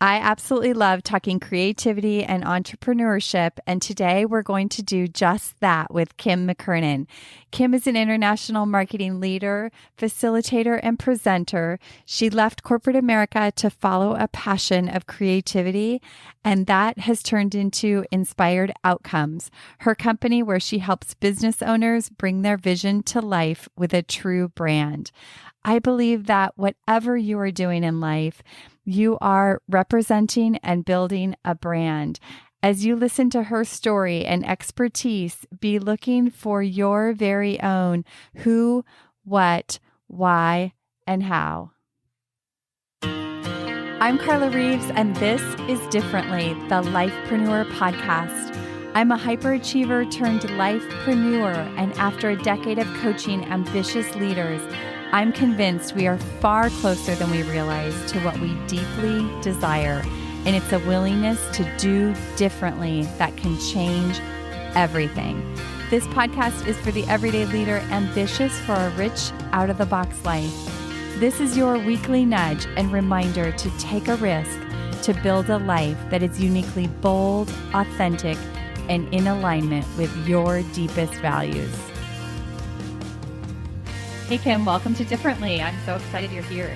I absolutely love talking creativity and entrepreneurship, and today we're going to do just that with Kim McKernan. Kim is an international marketing leader, facilitator, and presenter. She left corporate America to follow a passion of creativity, and that has turned into Inspired Outcomes, her company where she helps business owners bring their vision to life with a true brand. I believe that whatever you are doing in life, you are representing and building a brand. As you listen to her story and expertise, be looking for your very own who, what, why, and how. I'm Carla Reeves, and this is Differently, the Life-preneur podcast. I'm a hyperachiever turned lifepreneur, and after a decade of coaching ambitious leaders, I'm convinced we are far closer than we realize to what we deeply desire, and it's a willingness to do differently that can change everything. This podcast is for the everyday leader ambitious for a rich, out-of-the-box life. This is your weekly nudge and reminder to take a risk to build a life that is uniquely bold, authentic, and in alignment with your deepest values. Hey, Kim, welcome to Differently. I'm so excited you're here.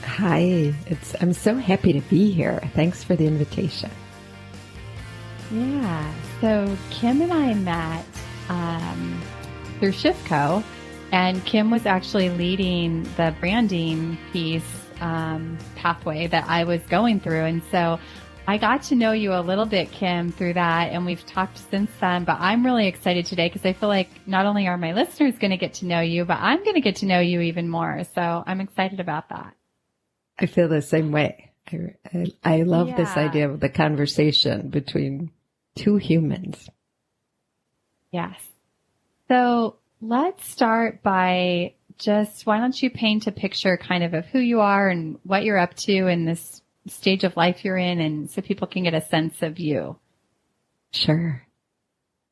Hi, I'm so happy to be here. Thanks for the invitation. Yeah, so Kim and I met through ShiftCo, and Kim was actually leading the branding piece pathway that I was going through. And so I got to know you a little bit, Kim, through that, and we've talked since then, but I'm really excited today because I feel like not only are my listeners going to get to know you, but I'm going to get to know you even more. So I'm excited about that. I feel the same way. I love this idea of the conversation between two humans. Yes. So let's start by why don't you paint a picture kind of who you are and what you're up to in this stage of life you're in, and so people can get a sense of you. Sure.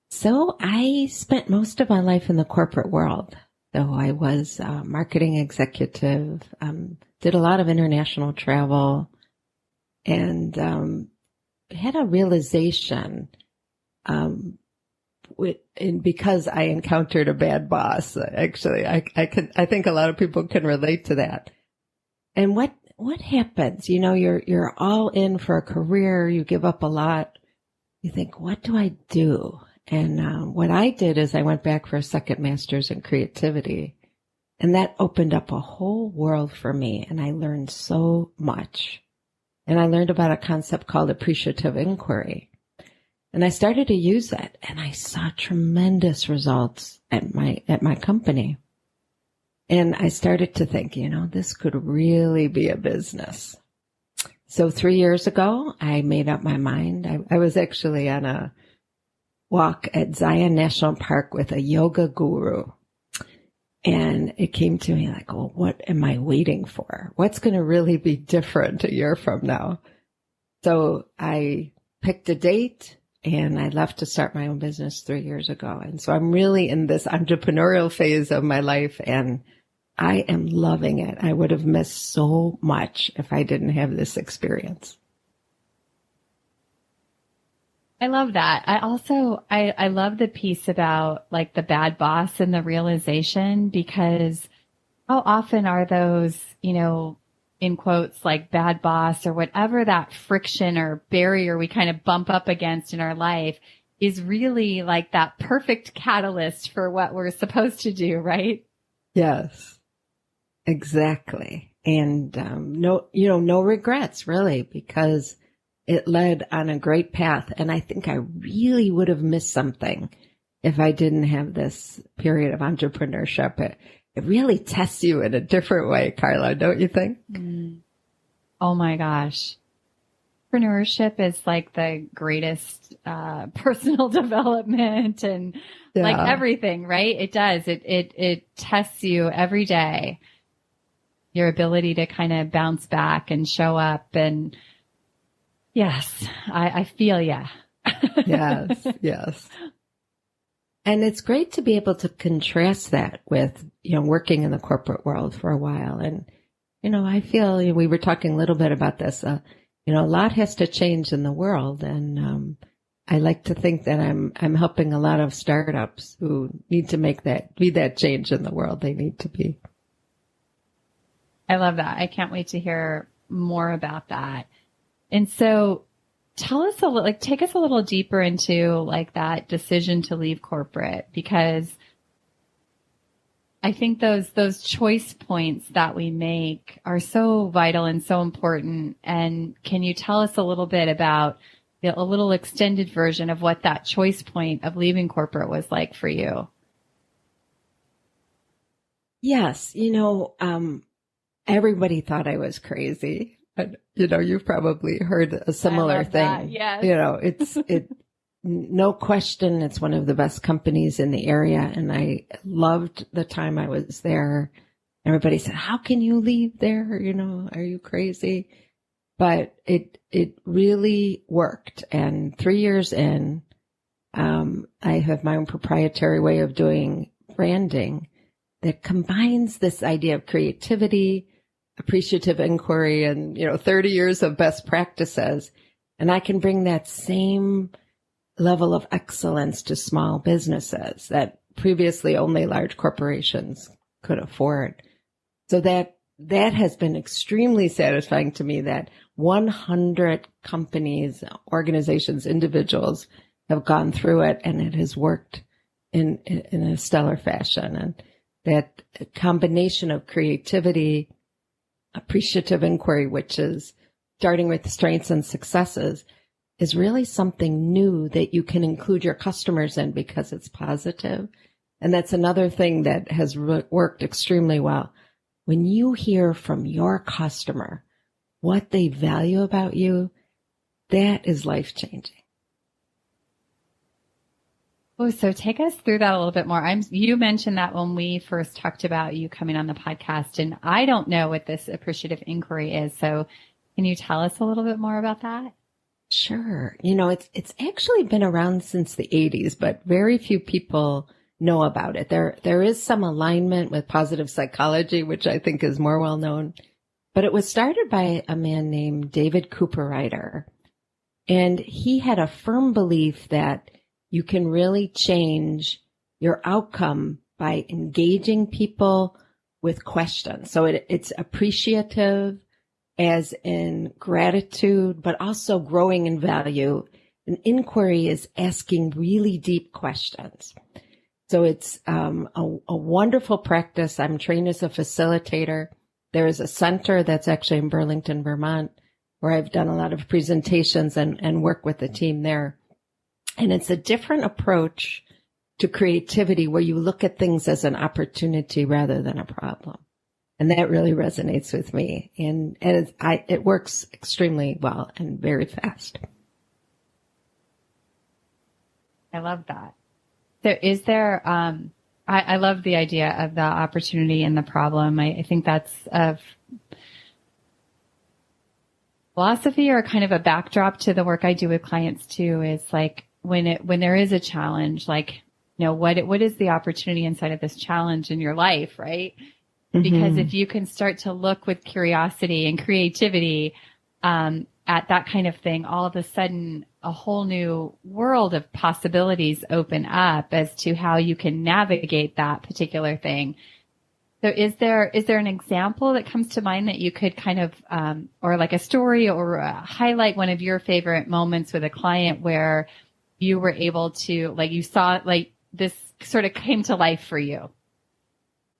So I spent most of my life in the corporate world. So I was a marketing executive, did a lot of international travel, and had a realization because I encountered a bad boss. Actually, I think a lot of people can relate to that. And what happens? You know, you're all in for a career. You give up a lot. You think, what do I do? And what I did is I went back for a second master's in creativity, and that opened up a whole world for me. And I learned so much. And I learned about a concept called appreciative inquiry. And I started to use it, and I saw tremendous results at my company. And I started to think, this could really be a business. So 3 years ago, I made up my mind. I was actually on a walk at Zion National Park with a yoga guru. And it came to me like, well, what am I waiting for? What's going to really be different a year from now? So I picked a date, and I left to start my own business 3 years ago. And so I'm really in this entrepreneurial phase of my life, and I am loving it. I would have missed so much if I didn't have this experience. I love that. I love the piece about like the bad boss and the realization, because how often are those, in quotes, like bad boss or whatever that friction or barrier we kind of bump up against in our life is really like that perfect catalyst for what we're supposed to do, right? Yes. Exactly. And, no regrets really, because it led on a great path. And I think I really would have missed something if I didn't have this period of entrepreneurship. It really tests you in a different way, Carla, don't you think? Oh my gosh. Entrepreneurship is like the greatest, personal development and like everything, right? It does. It tests you every day. Your ability to kind of bounce back and show up. And yes, I feel ya. Yes. And it's great to be able to contrast that with, working in the corporate world for a while. And, I feel we were talking a little bit about this, a lot has to change in the world. And, I like to think that I'm helping a lot of startups who need to be that change in the world they need to be. I love that. I can't wait to hear more about that. And so tell us take us a little deeper into like that decision to leave corporate, because I think those choice points that we make are so vital and so important. And can you tell us a little bit about a little extended version of what that choice point of leaving corporate was like for you? Yes. Everybody thought I was crazy. And, you've probably heard a similar thing. That, yes. No question, it's one of the best companies in the area. And I loved the time I was there. Everybody said, how can you leave there? Are you crazy? But it really worked. And 3 years in, I have my own proprietary way of doing branding that combines this idea of creativity, appreciative inquiry, and, 30 years of best practices. And I can bring that same level of excellence to small businesses that previously only large corporations could afford. So that has been extremely satisfying to me, that 100 companies, organizations, individuals have gone through it, and it has worked in a stellar fashion. And that combination of creativity, appreciative inquiry, which is starting with strengths and successes, is really something new that you can include your customers in because it's positive. And that's another thing that has worked extremely well. When you hear from your customer what they value about you, that is life-changing. Oh, so take us through that a little bit more. You mentioned that when we first talked about you coming on the podcast, and I don't know what this appreciative inquiry is. So can you tell us a little bit more about that? Sure. It's actually been around since the 80s, but very few people know about it. There is some alignment with positive psychology, which I think is more well known, but it was started by a man named David Cooper-Ryder. And he had a firm belief that you can really change your outcome by engaging people with questions. So it's appreciative, as in gratitude, but also growing in value. An inquiry is asking really deep questions. So it's a wonderful practice. I'm trained as a facilitator. There is a center that's actually in Burlington, Vermont, where I've done a lot of presentations and work with the team there. And it's a different approach to creativity, where you look at things as an opportunity rather than a problem. And that really resonates with me. And it works extremely well and very fast. I love that. So is there, I love the idea of the opportunity and the problem. I think that's a philosophy, or kind of a backdrop to the work I do with clients too, is like when there is a challenge, like, what is the opportunity inside of this challenge in your life, right? Mm-hmm. Because if you can start to look with curiosity and creativity, at that kind of thing, all of a sudden a whole new world of possibilities open up as to how you can navigate that particular thing. So is there an example that comes to mind that you could kind of, or like a story, or highlight one of your favorite moments with a client where you were able to, like, you saw, like, this sort of came to life for you?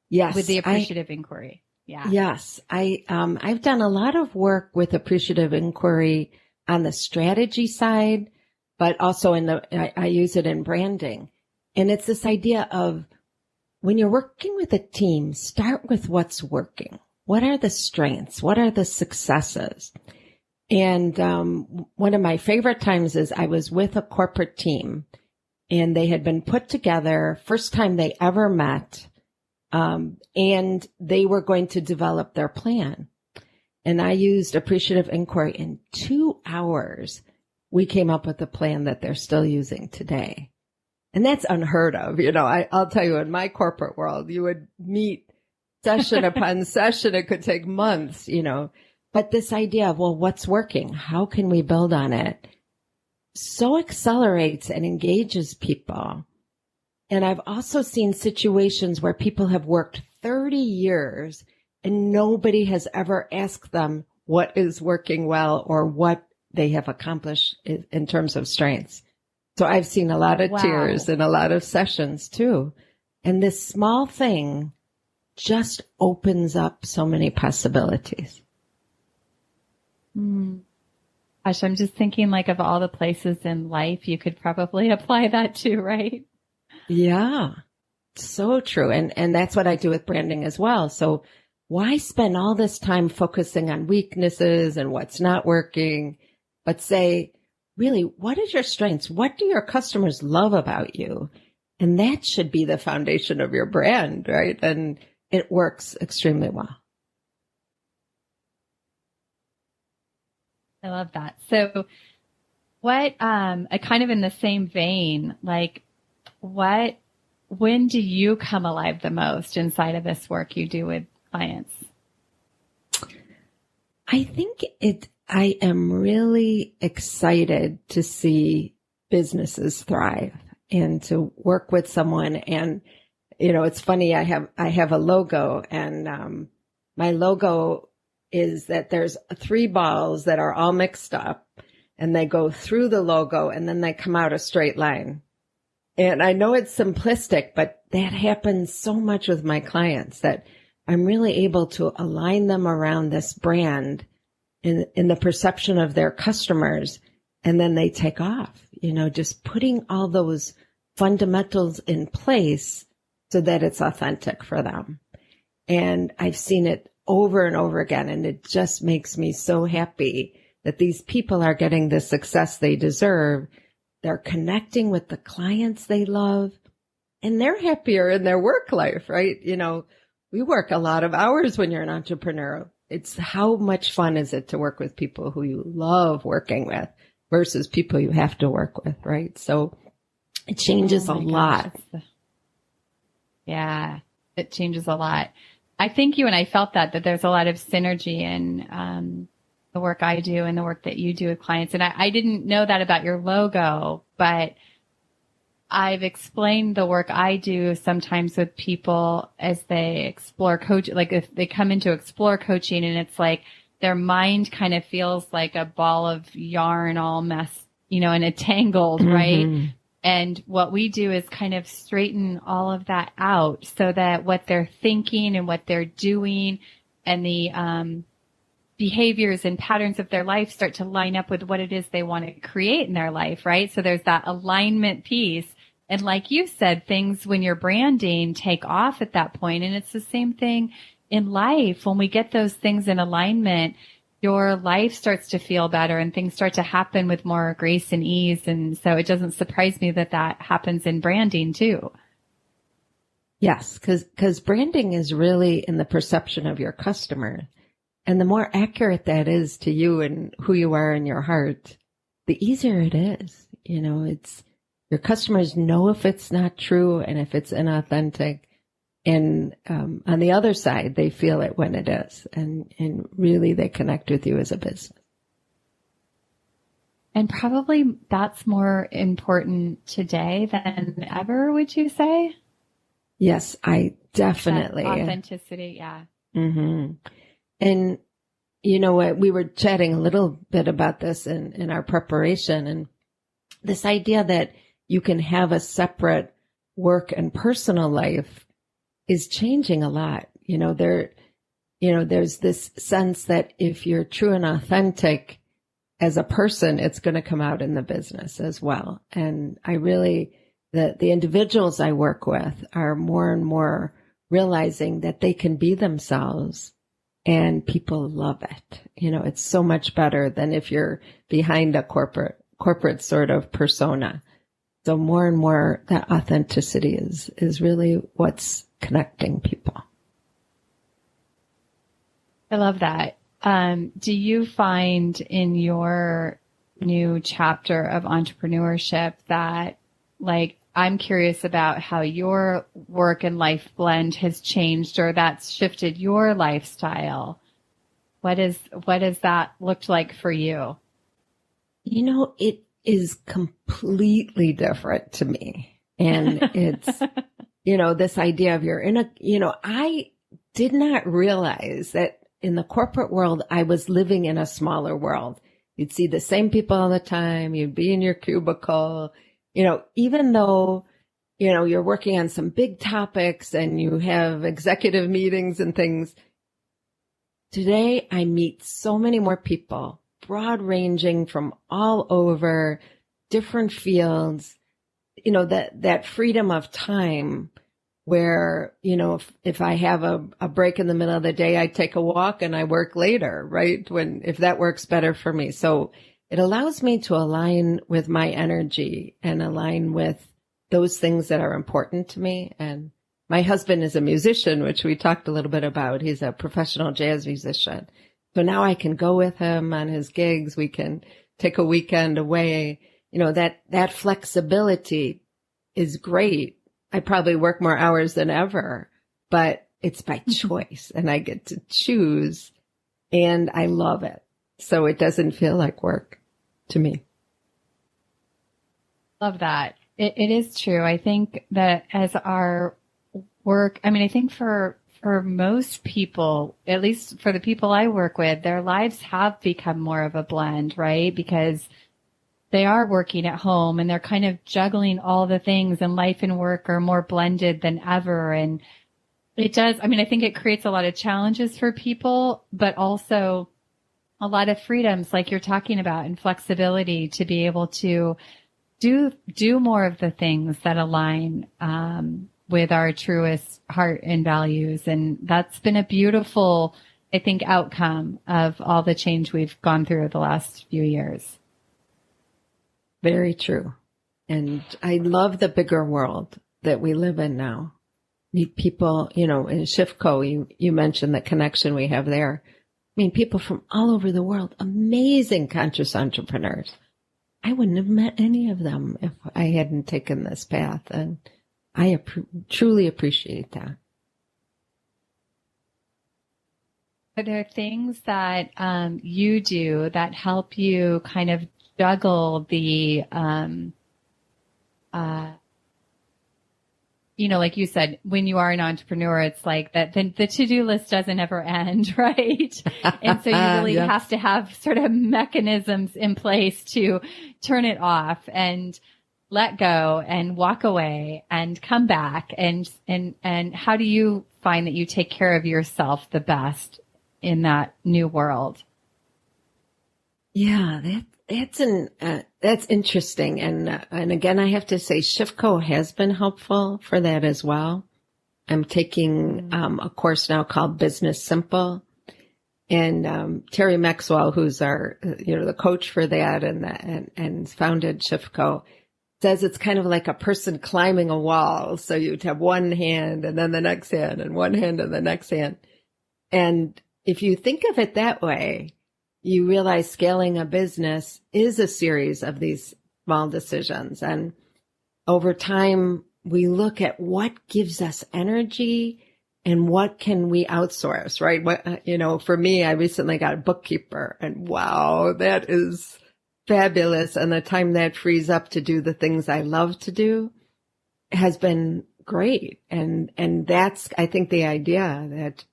Yes. With the appreciative inquiry. Yeah. Yes. I've done a lot of work with appreciative inquiry on the strategy side, but also I use it in branding. And it's this idea of, when you're working with a team, start with what's working. What are the strengths? What are the successes? And one of my favorite times is I was with a corporate team, and they had been put together, first time they ever met, and they were going to develop their plan. And I used appreciative inquiry. In 2 hours, we came up with a plan that they're still using today. And that's unheard of. I'll tell you, in my corporate world, you would meet session upon session. It could take months, But this idea of, well, what's working? How can we build on it? So accelerates and engages people. And I've also seen situations where people have worked 30 years and nobody has ever asked them what is working well or what they have accomplished in terms of strengths. So I've seen a lot of tears in a lot of sessions too. And this small thing just opens up so many possibilities. Gosh, I'm just thinking like of all the places in life you could probably apply that to, right? Yeah, so true. And that's what I do with branding as well. So why spend all this time focusing on weaknesses and what's not working, but say, really, what is your strengths? What do your customers love about you? And that should be the foundation of your brand, right? And it works extremely well. I love that. So what, kind of in the same vein, like when do you come alive the most inside of this work you do with clients? I think I am really excited to see businesses thrive and to work with someone. And, it's funny. I have a logo, and, my logo is that there's 3 balls that are all mixed up, and they go through the logo and then they come out a straight line. And I know it's simplistic, but that happens so much with my clients that I'm really able to align them around this brand in the perception of their customers. And then they take off, just putting all those fundamentals in place so that it's authentic for them. And I've seen it over and over again. And it just makes me so happy that these people are getting the success they deserve. They're connecting with the clients they love, and they're happier in their work life, right? We work a lot of hours when you're an entrepreneur. It's how much fun is it to work with people who you love working with versus people you have to work with, right? So it changes a lot. Yeah, it changes a lot. I think you and I felt that there's a lot of synergy in the work I do and the work that you do with clients. And I didn't know that about your logo, but I've explained the work I do sometimes with people as they explore coach, like if they come into explore coaching and it's like their mind kind of feels like a ball of yarn all messed, and a tangled, right? And what we do is kind of straighten all of that out so that what they're thinking and what they're doing and the behaviors and patterns of their life start to line up with what it is they want to create in their life, right? So there's that alignment piece. And like you said, things when you're branding take off at that point. And it's the same thing in life. When we get those things in alignment, your life starts to feel better and things start to happen with more grace and ease. And so it doesn't surprise me that happens in branding too. Yes, because branding is really in the perception of your customer. And the more accurate that is to you and who you are in your heart, the easier it is. It's your customers know if it's not true and if it's inauthentic. And on the other side, they feel it when it is. And really they connect with you as a business. And probably that's more important today than ever, would you say? Yes, I definitely. That authenticity, yeah. Mm-hmm. And we were chatting a little bit about this in our preparation, and this idea that you can have a separate work and personal life is changing a lot. There's this sense that if you're true and authentic as a person, it's going to come out in the business as well. And I really, the individuals I work with are more and more realizing that they can be themselves and people love it. It's so much better than if you're behind a corporate sort of persona. So more and more that authenticity is really what's connecting people. I love that. Do you find in your new chapter of entrepreneurship that, I'm curious about how your work and life blend has changed or that's shifted your lifestyle? What has that looked like for you? It is completely different to me. And it's, this idea of I did not realize that in the corporate world, I was living in a smaller world. You'd see the same people all the time. You'd be in your cubicle, even though, you're working on some big topics and you have executive meetings and things. Today, I meet so many more people, broad ranging from all over, different fields, that freedom of time where, if I have a break in the middle of the day, I take a walk and I work later, right? If that works better for me. So it allows me to align with my energy and align with those things that are important to me. And my husband is a musician, which we talked a little bit about. He's a professional jazz musician. So now I can go with him on his gigs. We can take a weekend away. That flexibility is great. I probably work more hours than ever, but it's by choice and I get to choose and I love it. So it doesn't feel like work to me. Love that. It is true. I think that as our work, I think for most people, at least for the people I work with, their lives have become more of a blend, right? Because they are working at home and they're kind of juggling all the things, and life and work are more blended than ever. And it does, I think it creates a lot of challenges for people, but also a lot of freedoms like you're talking about, and flexibility to be able to do more of the things that align, with our truest heart and values. And that's been a beautiful, I think, outcome of all the change we've gone through the last few years. Very true. And I love the bigger world that we live in now. Meet people, in Shiftco, you mentioned the connection we have there. People from all over the world, amazing conscious entrepreneurs. I wouldn't have met any of them if I hadn't taken this path. And I truly appreciate that. Are there things that you do that help you kind of juggle the, like you said, when you are an entrepreneur, it's like that the to-do list doesn't ever end, right? And so you really have to have sort of mechanisms in place to turn it off and let go and walk away and come back. And how do you find that you take care of yourself the best in that new world? Yeah, that's interesting. And again, I have to say Shiftco has been helpful for that as well. I'm taking, a course now called Business Simple, and, Terry Maxwell, who's our, the coach for that and founded Shiftco, says it's kind of like a person climbing a wall. So you'd have one hand and then the next hand and one hand and the next hand. And if you think of it that way, you realize scaling a business is a series of these small decisions. And over time, we look at what gives us energy and what can we outsource, right? What, for me, I recently got a bookkeeper, and wow, that is fabulous. And the time that frees up to do the things I love to do has been great. And that's, I think, the idea that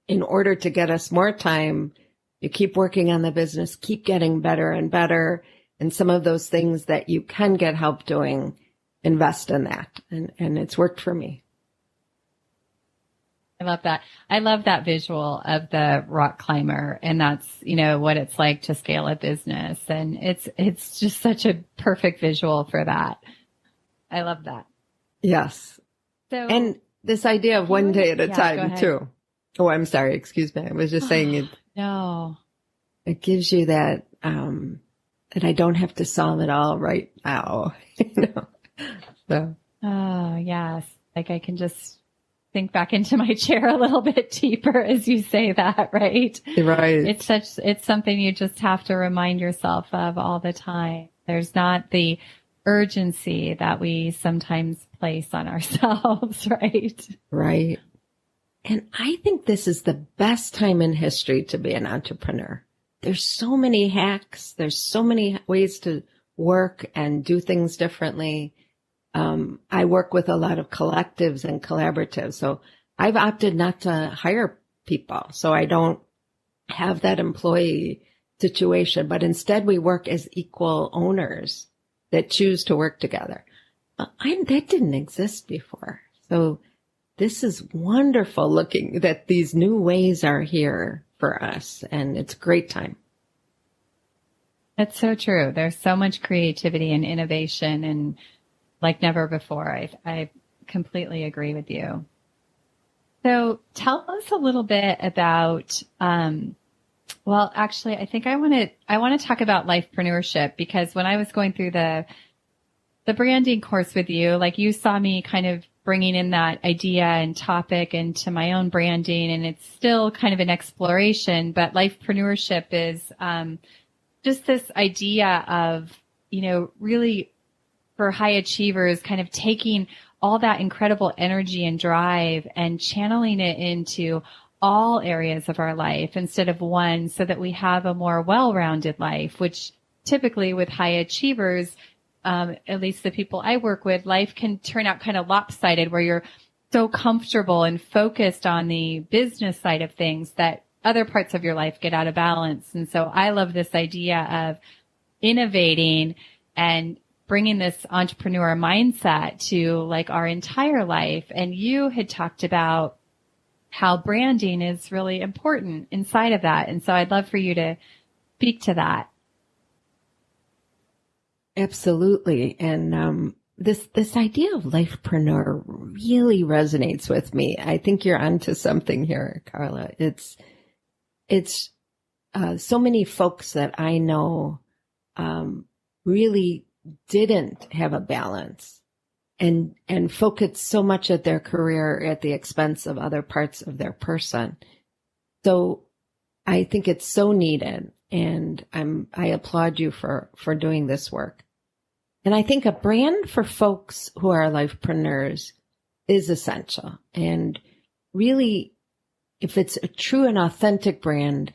in order to get us more time, you keep working on the business, keep getting better and better. And some of those things that you can get help doing, invest in that. And it's worked for me. I love that. I love that visual of the rock climber. And that's, what it's like to scale a business. And it's just such a perfect visual for that. I love that. Yes. So, and this idea of one day at a time too. Oh, I'm sorry. Excuse me. I was just saying it. No. It gives you that, that I don't have to solve it all right now. So. Oh, yes. Like I can just think back into my chair a little bit deeper as you say that, right? Right. It's something you just have to remind yourself of all the time. There's not the urgency that we sometimes place on ourselves, right? Right. And I think this is the best time in history to be an entrepreneur. There's so many hacks. There's so many ways to work and do things differently. I work with a lot of collectives and collaboratives. So I've opted not to hire people. So I don't have that employee situation, but instead we work as equal owners that choose to work together. That didn't exist before. So this is wonderful looking that these new ways are here for us, and it's a great time. That's so true. There's so much creativity and innovation and like never before. I completely agree with you. So tell us a little bit about, well, actually, I think I want to talk about life-preneurship, because when I was going through the branding course with you, like you saw me kind of bringing in that idea and topic into my own branding, and it's still kind of an exploration, but life-preneurship is, just this idea of, really for high achievers, kind of taking all that incredible energy and drive and channeling it into all areas of our life instead of one, so that we have a more well-rounded life, which typically with high achievers, at least the people I work with, life can turn out kind of lopsided, where you're so comfortable and focused on the business side of things that other parts of your life get out of balance. And so I love this idea of innovating and bringing this entrepreneur mindset to like our entire life. And you had talked about how branding is really important inside of that. And so I'd love for you to speak to that. Absolutely. And this idea of lifepreneur really resonates with me. I think you're onto something here, Carla. It's so many folks that I know really didn't have a balance and focused so much at their career at the expense of other parts of their person. So I think it's so needed, and I applaud you for doing this work. And I think a brand for folks who are lifepreneurs is essential. And really, if it's a true and authentic brand,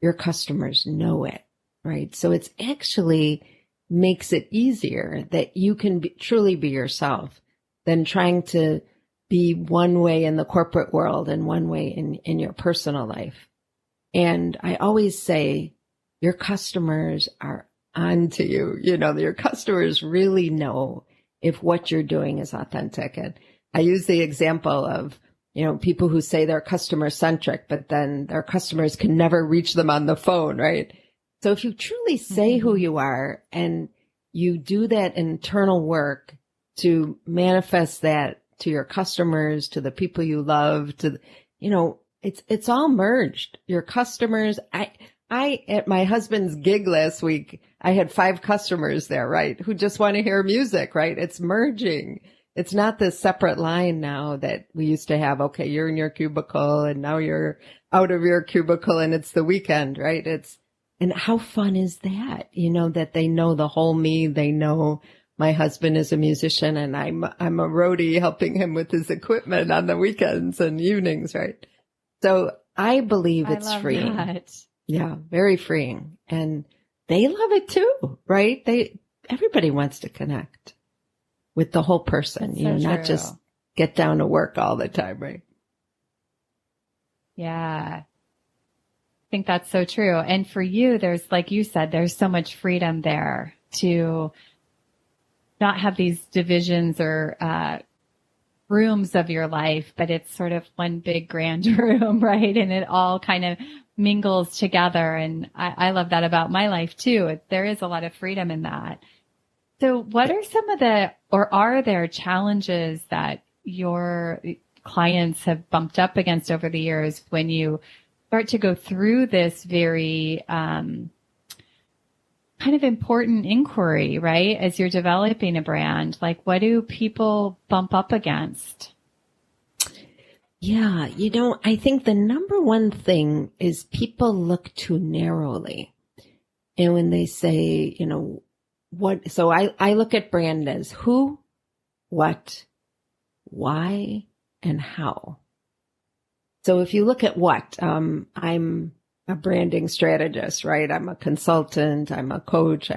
your customers know it, right? So it's actually makes it easier that you can truly be yourself than trying to be one way in the corporate world and one way in your personal life. And I always say your customers are onto you. Your customers really know if what you're doing is authentic. And I use the example of, people who say they're customer centric, but then their customers can never reach them on the phone, right? So if you truly say who you are and you do that internal work to manifest that to your customers, to the people you love, it's all merged. Your customers, I at my husband's gig last week, I had 5 customers there, right? Who just want to hear music, right? It's merging. It's not this separate line now that we used to have. Okay, you're in your cubicle and now you're out of your cubicle and it's the weekend, right? And how fun is that? That they know the whole me. They know my husband is a musician and I'm a roadie helping him with his equipment on the weekends and evenings, right? So I believe it's freeing. That. Yeah, very freeing. And they love it too, right? Everybody wants to connect with the whole person, not just get down to work all the time, right? Yeah. I think that's so true. And for you, there's, like you said, there's so much freedom there to not have these divisions or rooms of your life, but it's sort of one big grand room, right? And it all kind of mingles together. And I love that about my life too. There is a lot of freedom in that. So what are some of or are there challenges that your clients have bumped up against over the years when you start to go through this very kind of important inquiry, right? As you're developing a brand, like what do people bump up against? Yeah, I think the number one thing is people look too narrowly. And when they say, so I look at brand as who, what, why, and how. So if you look at what, I'm a branding strategist, right? I'm a consultant. I'm a coach.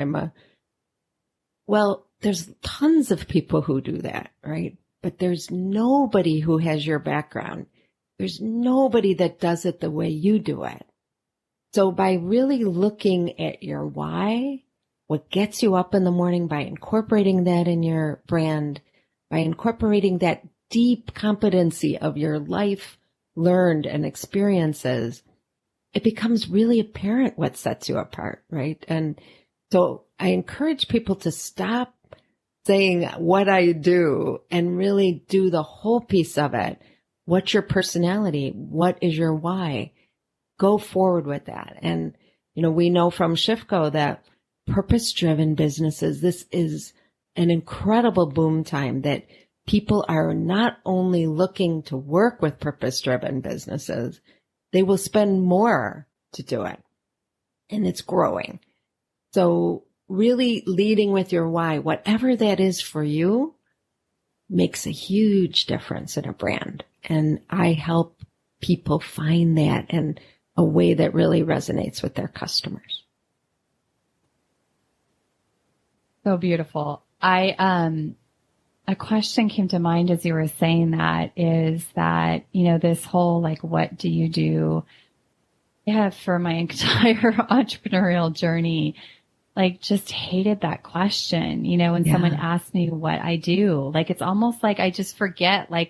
Well, there's tons of people who do that, right? But there's nobody who has your background. There's nobody that does it the way you do it. So by really looking at your why, what gets you up in the morning, by incorporating that in your brand, by incorporating that deep competency of your life learned and experiences, it becomes really apparent what sets you apart, right? And so I encourage people to stop saying what I do and really do the whole piece of it. What's your personality? What is your why? Go forward with that. And, we know from ShiftGo that purpose-driven businesses, this is an incredible boom time that people are not only looking to work with purpose-driven businesses, they will spend more to do it. And it's growing. So really leading with your why, whatever that is for you, makes a huge difference in a brand. And I help people find that in a way that really resonates with their customers. So beautiful. A question came to mind as you were saying that is that, this whole, what do you do? Yeah, for my entire entrepreneurial journey, just hated that question, when someone asks me what I do, it's almost like I just forget, my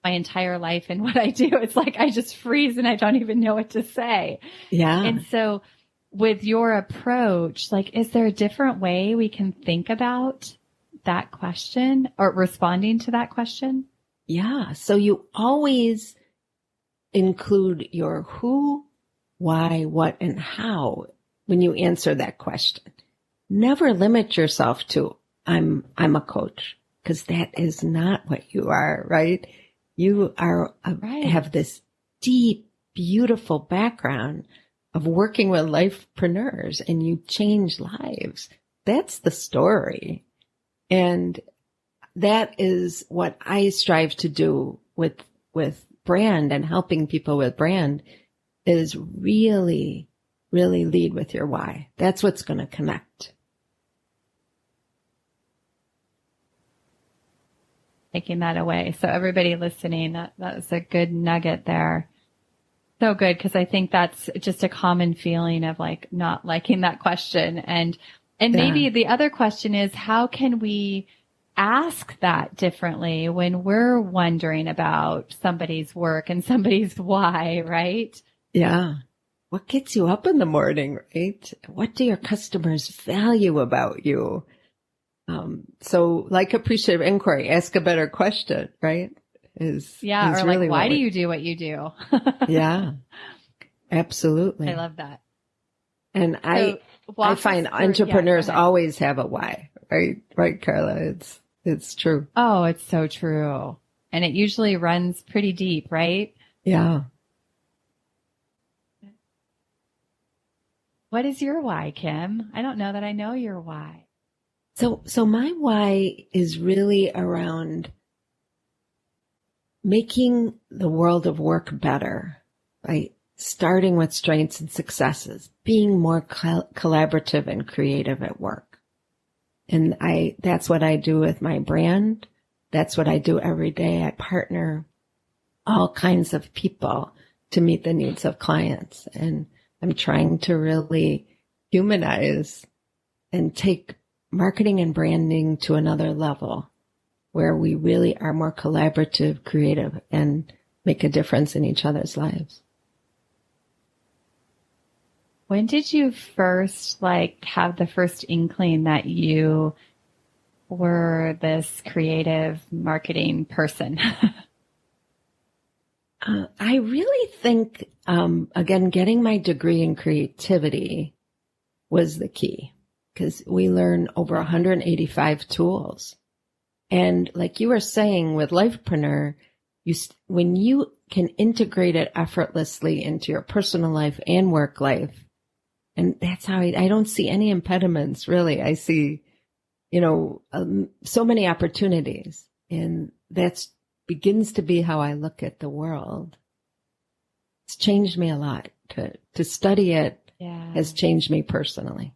entire life and what I do. It's like I just freeze and I don't even know what to say. Yeah. And so with your approach, is there a different way we can think about that question or responding to that question? Yeah. So you always include your who, why, what, and how when you answer that question. Never limit yourself to I'm a coach, because that is not what you are, right? You are have this deep, beautiful background of working with life-preneurs, and you change lives. That's the story. And that is what I strive to do with brand and helping people with brand, is really, really lead with your why. That's what's going to connect. Taking that away. So everybody listening, that was a good nugget there. So good. Cause I think that's just a common feeling of not liking that question. And maybe the other question is, how can we ask that differently when we're wondering about somebody's work and somebody's why, right? Yeah. What gets you up in the morning, right? What do your customers value about you? So appreciative inquiry, ask a better question, right? Is really why do you do what you do? Yeah, absolutely. I love that. And I find entrepreneurs always have a why, right? Right, Carla? It's true. Oh, it's so true. And it usually runs pretty deep, right? Yeah. What is your why, Kim? I don't know that I know your why. So my why is really around making the world of work better by starting with strengths and successes, being more collaborative and creative at work. And that's what I do with my brand. That's what I do every day. I partner all kinds of people to meet the needs of clients. And I'm trying to really humanize and take marketing and branding to another level, where we really are more collaborative, creative, and make a difference in each other's lives. When did you first have the first inkling that you were this creative marketing person? I really think, again, getting my degree in creativity was the key, because we learn over 185 tools. And like you were saying with Lifepreneur, when you can integrate it effortlessly into your personal life and work life, and that's how I don't see any impediments, really. I see, so many opportunities, and that's begins to be how I look at the world. It's changed me a lot. To study it has Yeah. changed me personally.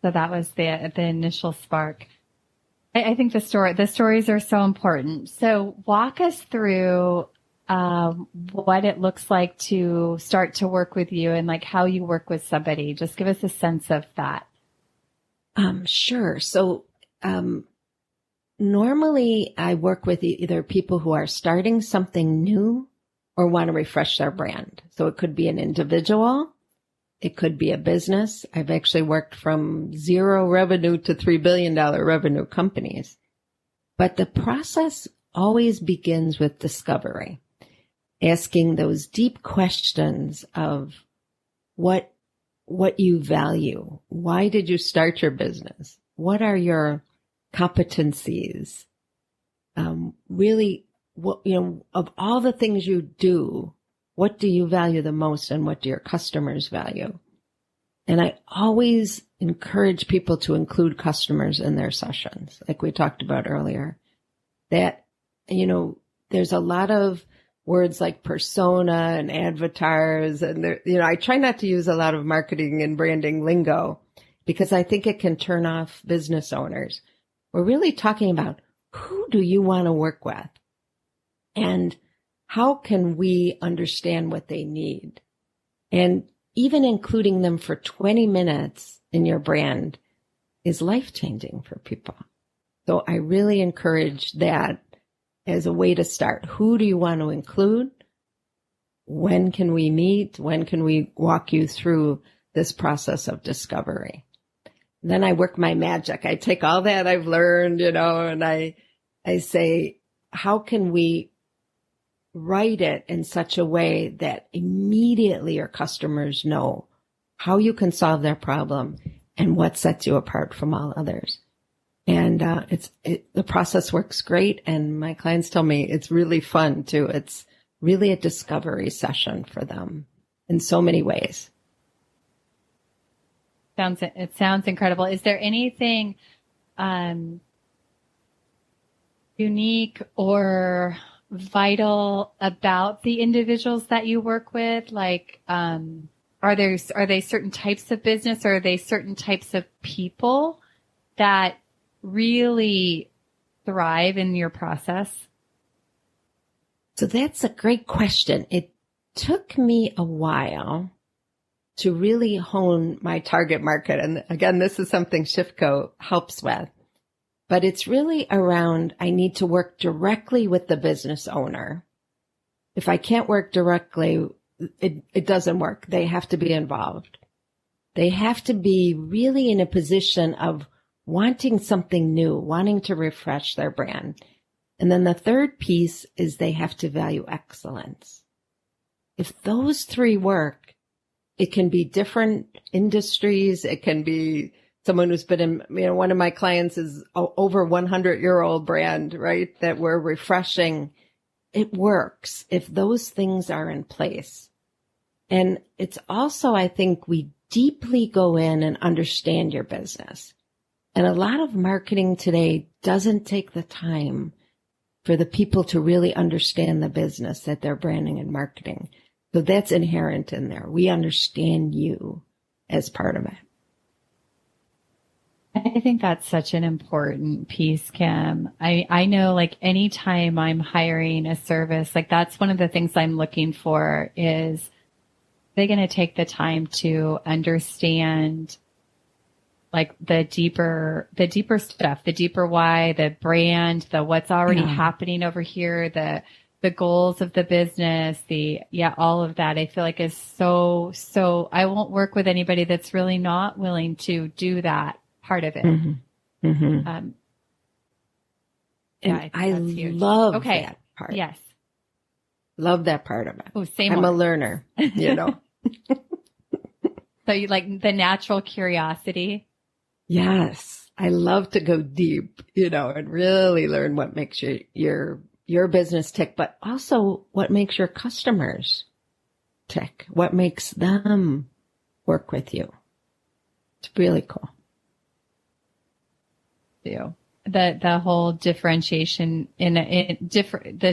So that was the initial spark. I think the stories are so important. So walk us through what it looks like to start to work with you and like how you work with somebody. Just give us a sense of that. Sure. So normally I work with either people who are starting something new or want to refresh their brand. So it could be an individual. It could be a business. I've actually worked from zero revenue to $3 billion revenue companies. But the process always begins with discovery, asking those deep questions of what you value. Why did you start your business? What are your competencies? Really, of all the things you do, what do you value the most and what do your customers value? And I always encourage people to include customers in their sessions, like we talked about earlier. That, there's a lot of words like persona and avatars, and I try not to use a lot of marketing and branding lingo because I think it can turn off business owners. We're really talking about who do you want to work with and how can we understand what they need? And even including them for 20 minutes in your brand is life-changing for people. So I really encourage that as a way to start. Who do you want to include? When can we meet? When can we walk you through this process of discovery? Then I work my magic. I take all that I've learned, and I say, how can we write it in such a way that immediately your customers know how you can solve their problem and what sets you apart from all others. And the process works great. And my clients tell me it's really fun too. It's really a discovery session for them in so many ways. It sounds incredible. Is there anything unique or vital about the individuals that you work with? Like, are they certain types of business, or are they certain types of people that really thrive in your process? So that's a great question. It took me a while to really hone my target market. And again, this is something Shiftco helps with. But it's really around, I need to work directly with the business owner. If I can't work directly, it doesn't work. They have to be involved. They have to be really in a position of wanting something new, wanting to refresh their brand. And then the third piece is they have to value excellence. If those three work, it can be different industries. It can be someone who's been in, one of my clients is over 100-year-old brand, right? That we're refreshing. It works if those things are in place. And it's also, I think, we deeply go in and understand your business. And a lot of marketing today doesn't take the time for the people to really understand the business that they're branding and marketing. So that's inherent in there. We understand you as part of it. I think that's such an important piece, Kim. I know, like, anytime I'm hiring a service, like, that's one of the things I'm looking for is they're going to take the time to understand, like, the deeper stuff, the deeper why, the brand, the what's already happening over here, the goals of the business, all of that. I feel like is so, I won't work with anybody that's really not willing to do that part of it. Mm-hmm. Mm-hmm. And I love that part. Yes. Love that part of it. Oh, I'm a learner, So you like the natural curiosity? Yes. I love to go deep, and really learn what makes your business tick, but also what makes your customers tick, what makes them work with you. It's really cool. the whole differentiation the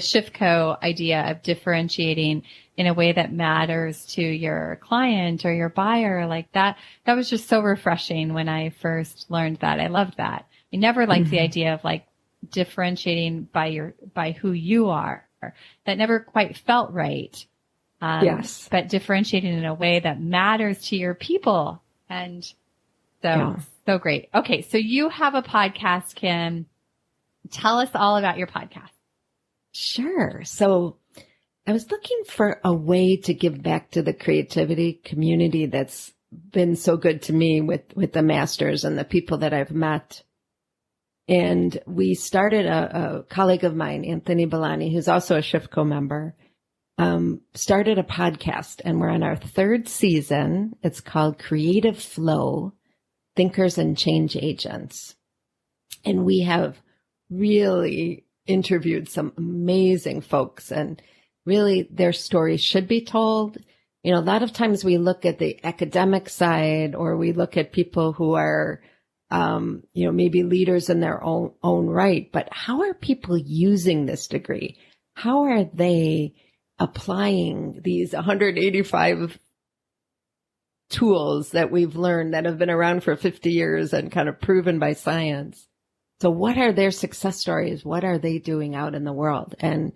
Shiftco idea of differentiating in a way that matters to your client or your buyer, like that was just so refreshing when I first learned that. I loved that. I never liked the idea of like differentiating by who you are. That never quite felt right. Yes. But differentiating in a way that matters to your people. And so great. Okay. So you have a podcast, Kim. Tell us all about your podcast. Sure. So I was looking for a way to give back to the creativity community that's been so good to me with the masters and the people that I've met. And we started a colleague of mine, Anthony Bellani, who's also a Shiftco member, started a podcast, and we're on our third season. It's called Creative Flow, Thinkers and Change Agents. And we have really interviewed some amazing folks, and really their stories should be told. You know, a lot of times we look at the academic side, or we look at people who are, maybe leaders in their own right, but how are people using this degree? How are they applying these 185 tools that we've learned that have been around for 50 years and kind of proven by science? So what are their success stories? What are they doing out in the world? And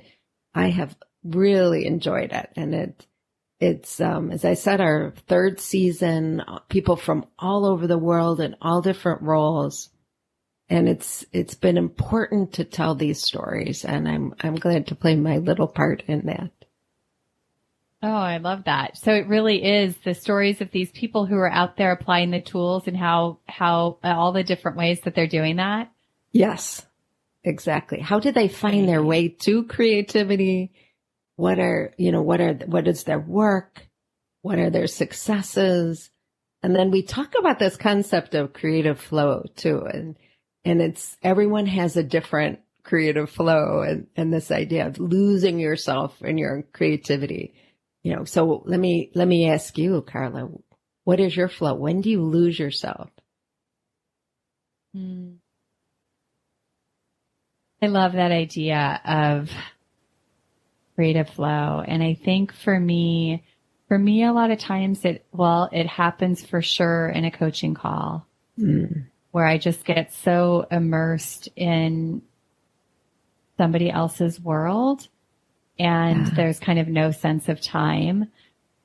I have really enjoyed it. And it's, as I said, our third season, people from all over the world in all different roles. And it's been important to tell these stories. And I'm glad to play my little part in that. Oh, I love that. So it really is the stories of these people who are out there applying the tools and how all the different ways that they're doing that. Yes, exactly. How did they find their way to creativity? What is their work? What are their successes? And then we talk about this concept of creative flow too. And it's, everyone has a different creative flow, and this idea of losing yourself in your creativity. So let me ask you, Carla, what is your flow? When do you lose yourself? I love that idea of creative flow. And I think for me, a lot of times it happens for sure in a coaching call where I just get so immersed in somebody else's world and there's kind of no sense of time.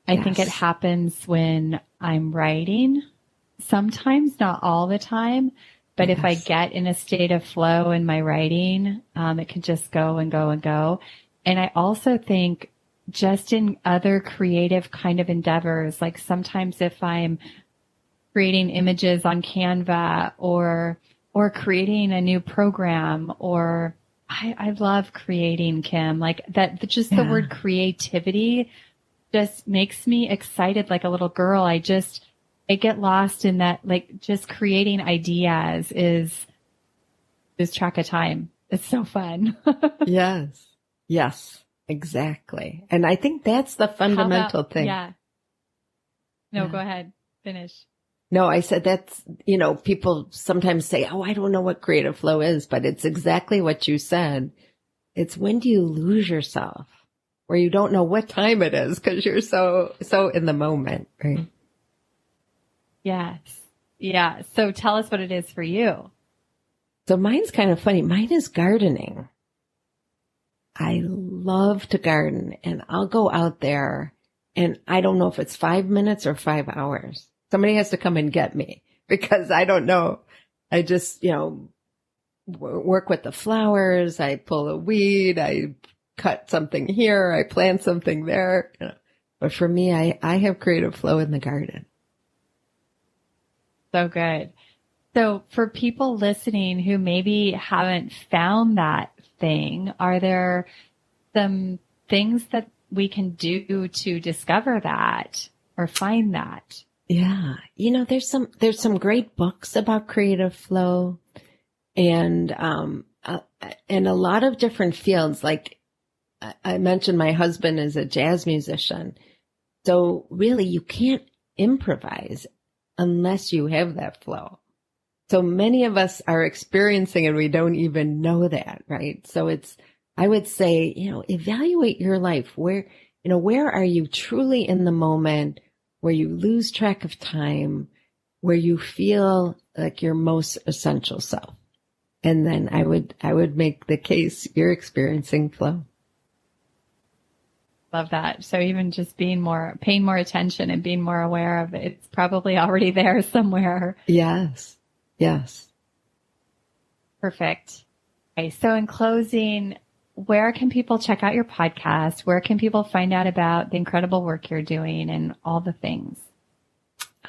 I think it happens when I'm writing, sometimes, not all the time. But if I get in a state of flow in my writing, it can just go and go and go. And I also think just in other creative kind of endeavors, like sometimes if I'm creating images on Canva or creating a new program, or I love creating, Kim, like that, just the word creativity just makes me excited like a little girl. I get lost in that, like just creating ideas is track of time. It's so fun. Yes, exactly. And I think that's the fundamental thing. Yeah. No, go ahead. Finish. No, I said that's, people sometimes say, oh, I don't know what creative flow is, but it's exactly what you said. It's when do you lose yourself, where you don't know what time it is because you're so in the moment, right? Yes. Yeah. So tell us what it is for you. So mine's kind of funny. Mine is gardening. I love to garden, and I'll go out there, and I don't know if it's 5 minutes or 5 hours. Somebody has to come and get me because I don't know. I just, work with the flowers. I pull a weed. I cut something here. I plant something there. But for me, I have creative flow in the garden. So good. So for people listening who maybe haven't found that thing, are there some things that we can do to discover that or find that? Yeah. There's some great books about creative flow and in a lot of different fields. Like I mentioned, my husband is a jazz musician. So really you can't improvise unless you have that flow. So many of us are experiencing and we don't even know that, right? So I would say, evaluate your life. Where are you truly in the moment where you lose track of time, where you feel like your most essential self? And then I would make the case you're experiencing flow. Love that. So even just paying more attention and being more aware of it, it's probably already there somewhere. Yes. Yes. Perfect. Okay. So in closing, where can people check out your podcast? Where can people find out about the incredible work you're doing and all the things?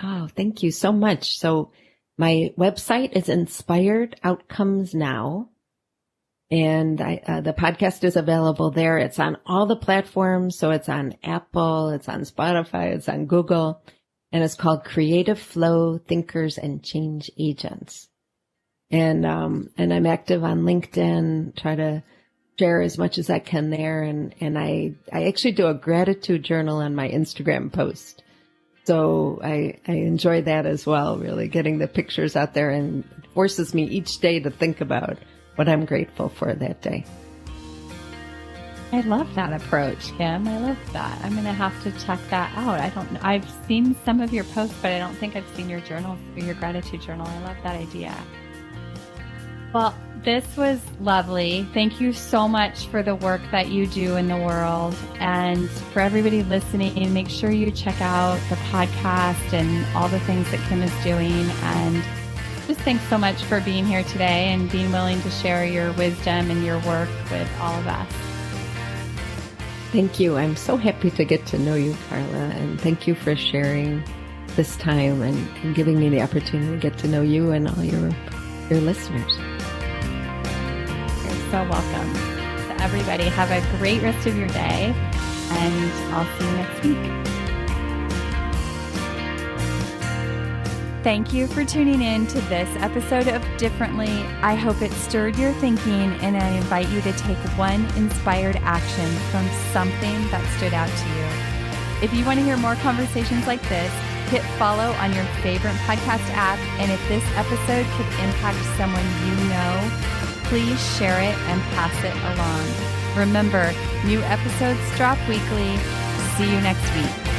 Oh, thank you so much. So my website is Inspired Outcomes Now. And the podcast is available there. It's on all the platforms. So it's on Apple, it's on Spotify, it's on Google, and it's called Creative Flow Thinkers and Change Agents. And I'm active on LinkedIn, try to share as much as I can there. And I actually do a gratitude journal on my Instagram post. So I enjoy that as well, really getting the pictures out there, and it forces me each day to think about what I'm grateful for that day. I love that approach, Kim. I love that. I'm going to have to check that out. I don't know. I've seen some of your posts, but I don't think I've seen your journal, your gratitude journal. I love that idea. Well, this was lovely. Thank you so much for the work that you do in the world. And for everybody listening, make sure you check out the podcast and all the things that Kim is doing. And just thanks so much for being here today and being willing to share your wisdom and your work with all of us. Thank you. I'm so happy to get to know you, Carla, and thank you for sharing this time and giving me the opportunity to get to know you and all your listeners. You're so welcome. So everybody, have a great rest of your day, and I'll see you next week. Thank you for tuning in to this episode of Differently. I hope it stirred your thinking, and I invite you to take one inspired action from something that stood out to you. If you want to hear more conversations like this, hit follow on your favorite podcast app. And if this episode could impact someone you know, please share it and pass it along. Remember, new episodes drop weekly. See you next week.